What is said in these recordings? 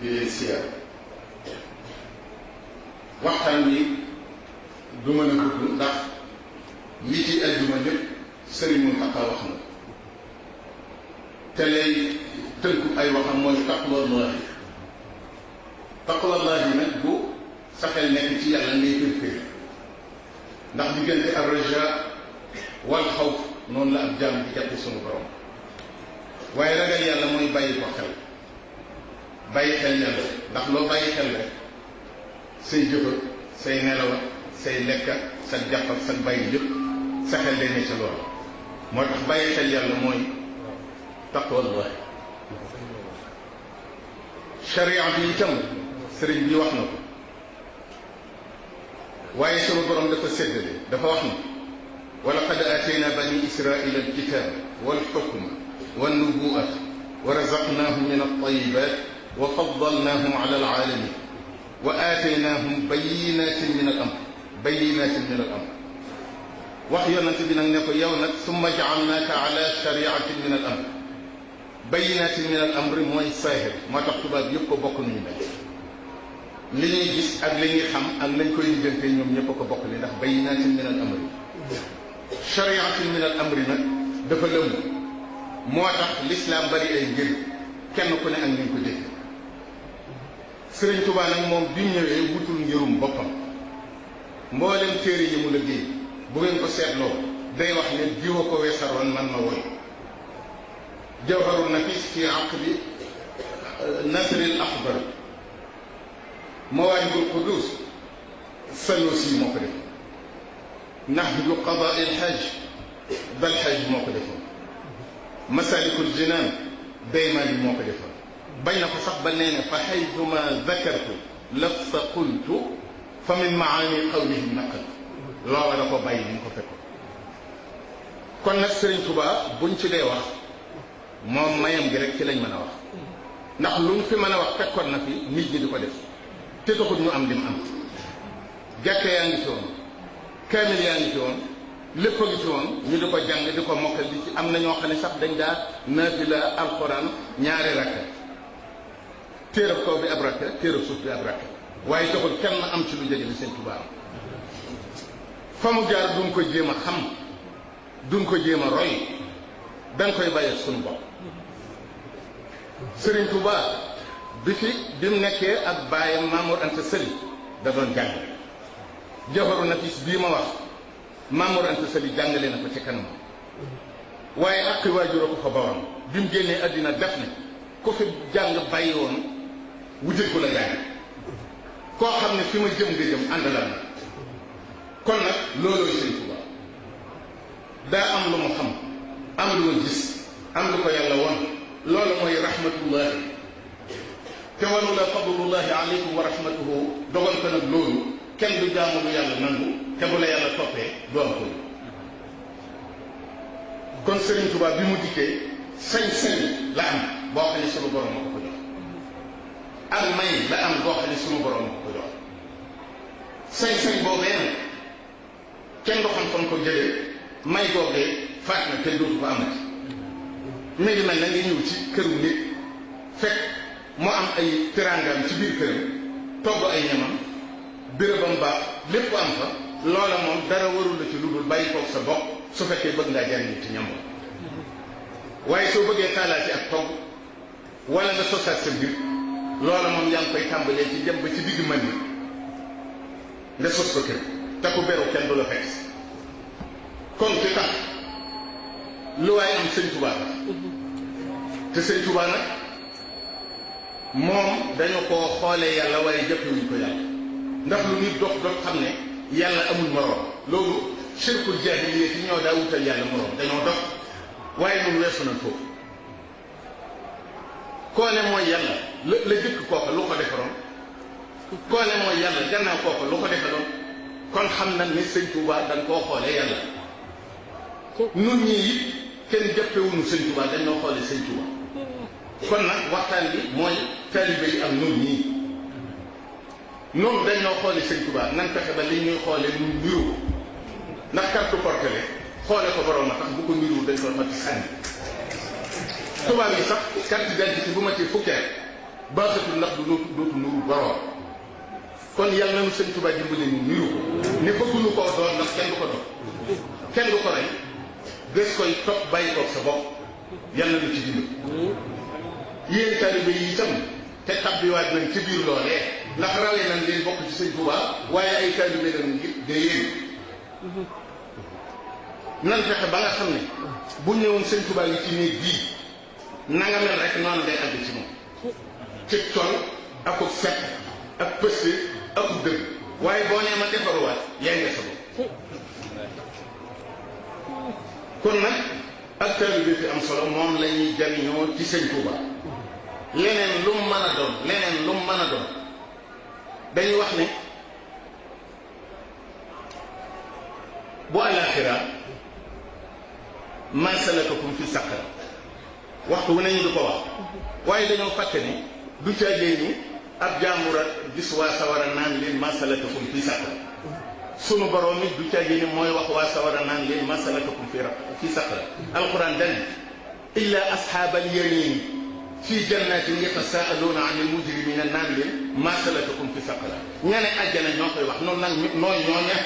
di leen siyaar waxtaan wi du mën a gudd ndax li ci àjjuma lépp sëriñ Mountakha wax na te lay tënku ay waxam mooy taqwallahi taqwallahi nag bu sa xel nekk ci yàlla ngay kër ndax diggante ar-raja wal xawf noonu la ab jaam di jàppe sunu borom waaye ragal yàlla mooy bàyyi ko xel bàyyi xel yàlla ndax loo bàyyi xel rek say jëfa say nelaw say lekk sa jàpp ak sa bàyyi yëpp sa xel day ne ca loolu moo tax bàyyi xel yàlla mooy taqwallahi sharia bi itam sëriñ bi wax na ko waaye sama borom dafa séddale dafa wax na wa laqad aatayna bani israila alkitab walxukma wannubuwat wa razaqnahum min altayibat wa faddalnahum ala alalamin wa aataynahum bayinatin min al amr wax yonent bi nag ne ko yow nag summa jaalnaaka ala shariatin min al amr bayinatin min al amri mooy saahir moo tax tubaab yëpp ko bokk nuñu mel li ñuy gis ak li ñuy xam ak lañ koy liggante ñoom ñëpp a ko bokk li ndax bayinatin min al amri shariatin min al amri nag dafa lëmu moo tax l'islam bari ay ngir kenn ku ne ak nañ ko dégg Sëriñ Tuubaa nag moom bi mu ñëwee wutul ngirum boppam mboolem téere yi mu liggéey bu ngeen ko seetloo day wax ne diwa ko weesaroon man ma woy jawharun nafis fi aqdi nasril axbar mawaahibul qudus Sanusi moo ko defoon nahju qadaa il hajj bal hajj moo ko defoon masalikul jinaan Daymaani moo ko defoon bañ na ko sax ba nee ne fa haythuma zakartu lafsa qultu fa min maani qawlihi naqal loola da ko bàyyi ni mu ko fekkoon kon nag Sëriñ Tuubaa buñ ci dee wax moom mayam gi rek ci lañ mën a wax ndax luñ fi mën a wax fekkoon na fi nit ñi di ko def te taxut ñu am lim am jàkke yaa ngi ci woon kaamil yaa ngi ci woon lépp a ngi ci woon ñu di ko jàng di ko mokkal di ci am na ñoo xam ne sax dañ daa naafila alxuraan ñaari rakka téerab kaw bi ab rakka téerab suuf bi ab rakka waaye taxul kenn am ci lu jege li Sëriñ Tuubaa fa mu jaar duñ ko jéem a xam duñ ko jéem a roy dañ koy bàyyi suñu bopp Sëriñ Tuubaa bi mu nekkee ak baayam Mamour Anta Sali da doon jàng Jawharu Nafis bii ma wax Mamour Anta Sali jàngale na ko ci kanam waaye ak waajur a ko fa bawoon bi mu génnee àddina def ne ku fi jàng bàyyi woon wutal ko la jàng koo xam ne fi ma jëm nga jëm ànd la kon nag loolooy Sëriñ Tuubaa daa am lu mu xam am lu mu gis am lu ko yàlla won loolu mooy rahmatullahi te wanu la fadlullahi aleykum wa rahmatuhu dogal ko nag loolu kenn du jaamu lu yàlla nangu te bu la yàlla toppee doo am ko kon Sëriñ Tuubaa bi mu dikkee sañ-sañ la am boo xam ne sunu borom moo ko ko jox ak may la am boo xam ne sunu borom moo ko ko jox sañ-sañ boobee nag kenn du xam fan ko jëlee may googee faat na kenn dootu ko amati mi ngi mel na nga ñëw ci këru nit fekk mu am ay teraangam ci biir këram togg ay ñamam bérébam baax lépp am fa loola moom dara warul la ci lu dul bàyyi koog sa bopp su fekkee bëgg ngaa jariñu ci ñam waaye soo bëggee taalaati ak togg wala nga sosaat sa mbir loola moom yaa ngi koy tàmbalee ci jëm ba ci digg mën ni nga sos ko kër te ku beru kenn du la fekk kon ci tax lu waaye am Sëriñ Tuubaa la te Sëriñ Tuubaa nag moom dañu koo xoolee yàlla waaye jëppewuñ ko yàlla ndax lu nit dox dox xam ne yàlla amul moroom loolu shirkul jaahiliya ci ñoo daa wutal yàlla moroom dañoo dox waaye moom weesu nañ foofu koo ne mooy yàlla la jëkk kooka lu ko defaroon koo ne mooy yàlla gannaaw kooka lu ko defaloon kon xam nañ ne Sëriñ Tuubaa dañ koo xoolee yàlla nun ñii it kenn jëppewuñu Sëriñ Tuubaa dañoo xoolee Sëriñ Tuubaa kon nag waxtaan bi mooy taalibe yi ak nun ñii noonu dañoo xoole Sëriñ Tuubaa nan fexe ba li ñuy xoole nu niru ndax carte portele xoole ko borom a tax bu ko niru dañ ko mati sànni tubaab yi sax carte d'identité bu ma ci fukki at baaxatul ndax du dootu nuru borom kon yàlla na nu sëñ Tuubaa dimbali ñu niru ko ne bëgguñu koo doon ndax kenn du ko doon kenn du ko rey des koy topp bàyyi koog sa bopp yàlla na nu ci dimbali yéen taalibe yi itam te tabbiwaat nañ ci biir loolee ndax rawee nañ leen bokk ci sëñ Tuubaa waaye ay taalibe lañu ngir de yéen nan fexe ba nga xam ne bu ñëwoon sëñ Tuubaa yi ci néeg bii na nga mel rek noonu day àgg ci moom ci col ak set ak pëste ak dëgg waaye boo nee ma defaruwaat yaay nga sa bopp kon nag ak taalibe fi am solo moom la ñuy jariñoo ci sëñ Tuubaa leneen lu mu mën a doon leneen lu mu mën a doon dañuy wax ne bu àllaaxira maa salakakum fi saqar waxtu wu nañu du ko wax waaye dañoo fàtte ni du caagee ni ab jàmbur a gis waa sawara naan leen maa salakakum fi saqar sunu borom it du caagee ni mooy wax waa sawara naan leen maa salakakum fi saqar alquran dane illa ashaabal yamin fii jannatin yatasaaluuna an il mujrimina naan leen maa salakakum fi saqar ña ne àjjana ñoo koy wax noonu nag nooy ñooña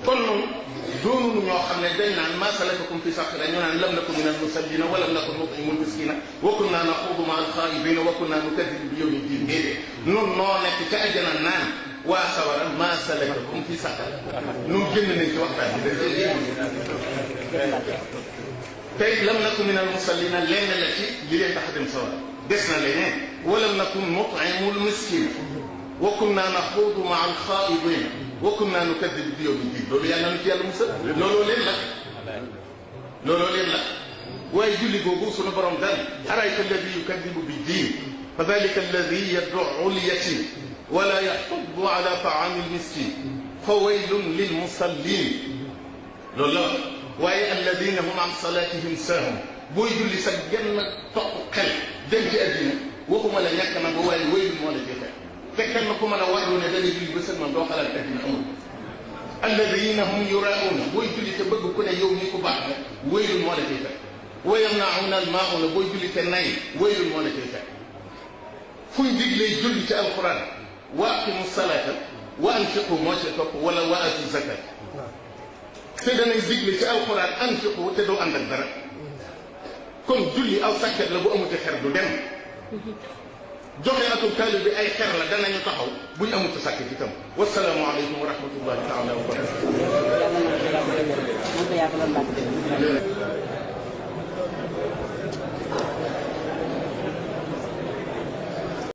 kon noonu doonunu ñoo xam ne dañ naan maa salakakum fi saqar ñu naan lam naku min al musallina wa lam naku nut'imul miskina wa kunna naxuudu ma al xaa'ibina wa kunna nukadibu bi yawmi diin déedéet nun noo nekk ca àjjana naan waa sawara maa salakakum fi saqar nun génn nañ ci waxtaan bi dañ tey lam naku min al musallina lenn la ci li leen tax a dem sawara des na leneen wa lam naku nut'imul miskina wa kunna naxuudu ma al xaa'ibina wa kunna nukadibu bi yawmi diin loolu yàlla na ci yàlla musal looloo leen la waaye julli googu sunu borom dal arayta alladi yukadibu bi diin fa dalika alladi yad'u al yatim wala yaxuddu ala taami al miskin fa waylun lil musallin loolu la waaye alladina hum an salatihim saahun booy julli sa genn toq xel dem ci addina waxuma la ñàkk na ba waaye waylun moo la jëfe fekkal na ku mën a warlu ne dana julli ba sën man doo xalaat addina amul alladina hum yurauna booy julli te bëgg ku ne yow ni ku baax la waylun moo la cay fekk wa yamnauna al mauna booy julli te nay waylun moo la cay fekk fuñ diglee julli ci alquran wa aqimu salata wa anfiqu moo ci topp wala wa atu zakat te danañ digle ci alquran anfiqu te doo ànd ak dara kon julli aw sàkket la bu amuti xer du dem joxe atum taalib bi ay xer la danañu taxaw buñ amuti sàkket itam wasalaamu aleykum wa rahmatullahi taala wa barakatuh